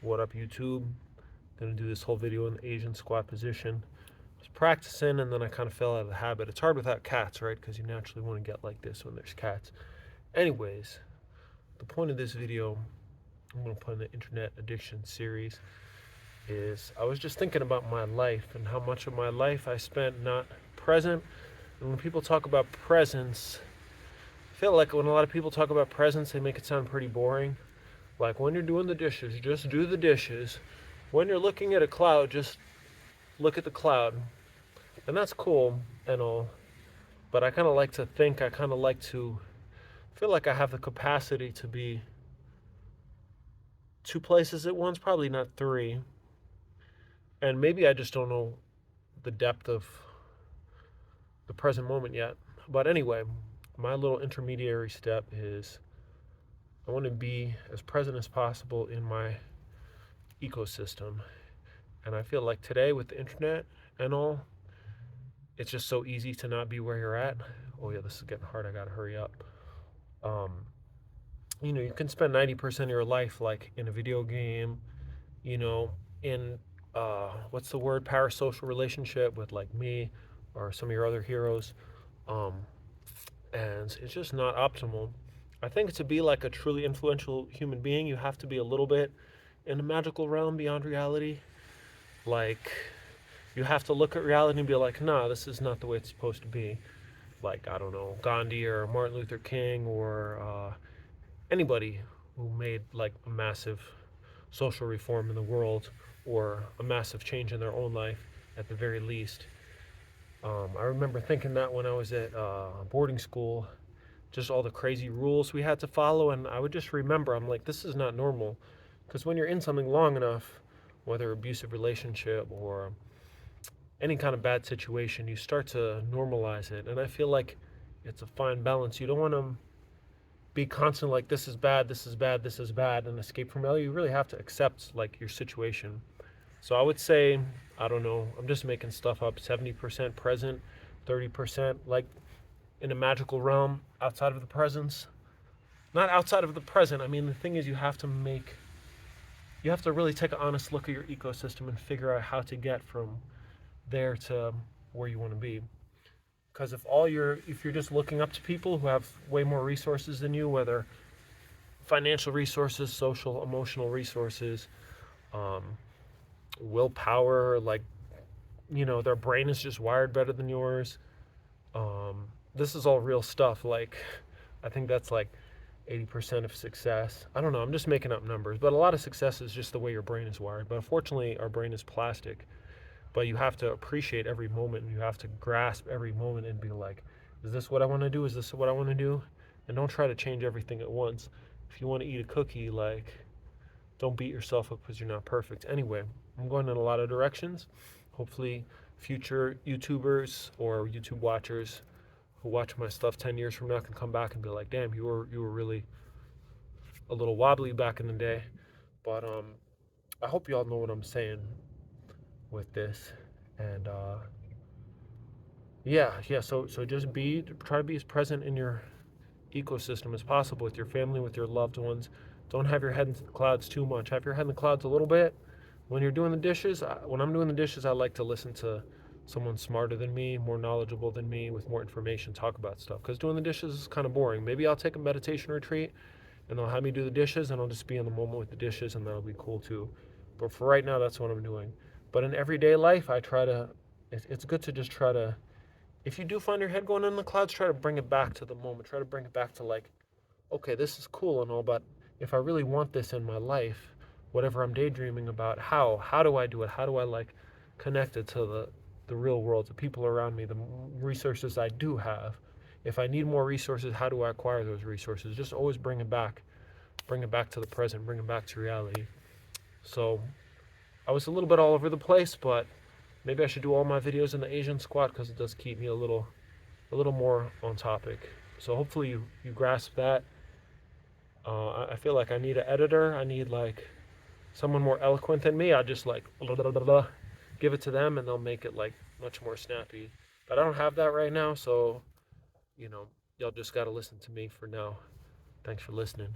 What up, YouTube? Gonna do this whole video in the Asian squat position. I was practicing and then I kind of fell out of the habit. It's hard without cats, right? Because you naturally want to get like this when there's cats. Anyways, the point of this video, I'm gonna put in the internet addiction series, is I was just thinking about my life and how much of my life I spent not present. And when people talk about presence, I feel like when a lot of people talk about presence, they make it sound pretty boring. Like when you're doing the dishes, just do the dishes. When you're looking at a cloud, just look at the cloud. And that's cool and all. But I kind of like to think, I kind of like to feel like I have the capacity to be two places at once, probably not three. And maybe I just don't know the depth of the present moment yet. But anyway, my little intermediary step is I want to be as present as possible in my ecosystem. And I feel like today with the internet and all, it's just so easy to not be where you're at. Oh yeah, this is getting hard. I gotta hurry up. Um, you can spend 90% of your life like in a video game, you know, in what's the word, parasocial relationship with like me or some of your other heroes. Um, and it's just not optimal. I think to be like a truly influential human being, you have to be a little bit in a magical realm beyond reality. Like, you have to look at reality and be like, nah, this is not the way it's supposed to be. Like, I don't know, Gandhi or Martin Luther King or anybody who made like a massive social reform in the world or a massive change in their own life at the very least. I remember thinking that when I was at boarding school, just all the crazy rules we had to follow, and I would just remember, I'm like, this is not normal. Because when you're in something long enough, whether abusive relationship or any kind of bad situation, you start to normalize it. And I feel like it's a fine balance. You don't want to be constant like this is bad, this is bad, this is bad, and escape from reality. You really have to accept like your situation. So I would say, I don't know, I'm just making stuff up. 70% present, 30% like in a magical realm outside of the presence. Not outside of the present. I mean, the thing is, you have to really take an honest look at your ecosystem and figure out how to get from there to where you want to be. Because if you're just looking up to people who have way more resources than you, whether financial resources, social, emotional resources, um, willpower, like, their brain is just wired better than yours. This is all real stuff. Like, I think that's like 80% of success. I don't know, I'm just making up numbers, but a lot of success is just the way your brain is wired. But unfortunately, our brain is plastic. But you have to appreciate every moment and you have to grasp every moment and be like, is this what I want to do? Is this what I want to do? And don't try to change everything at once. If you want to eat a cookie, like, don't beat yourself up because you're not perfect. Anyway, I'm going in a lot of directions. Hopefully, future YouTubers or YouTube watchers who watch my stuff 10 years from now can come back and be like, damn, you were really a little wobbly back in the day. But I hope y'all know what I'm saying with this. And yeah. So just try to be as present in your ecosystem as possible with your family, with your loved ones. Don't have your head in the clouds too much. Have your head in the clouds a little bit. When you're doing the dishes, when I'm doing the dishes, I like to listen to someone smarter than me, more knowledgeable than me, with more information, talk about stuff. Because doing the dishes is kind of boring. Maybe I'll take a meditation retreat and they'll have me do the dishes and I'll just be in the moment with the dishes and that'll be cool too. But for right now, that's what I'm doing. But in everyday life, it's good to just try to, if you do find your head going in the clouds, try to bring it back to the moment. Try to bring it back to like, okay, this is cool and all, but if I really want this in my life, whatever I'm daydreaming about, how do I do it? How do I like connect it to the real world, the people around me, the resources I do have? If I need more resources, how do I acquire those resources? Just always bring it back to the present, bring it back to reality. So I was a little bit all over the place, but maybe I should do all my videos in the Asian squat because it does keep me a little more on topic. So hopefully you grasp that. I feel like I need an editor. I need like someone more eloquent than me. I just like blah, blah, blah, blah, give it to them and they'll make it like much more snappy. But I don't have that right now, so y'all just gotta listen to me for now. Thanks for listening.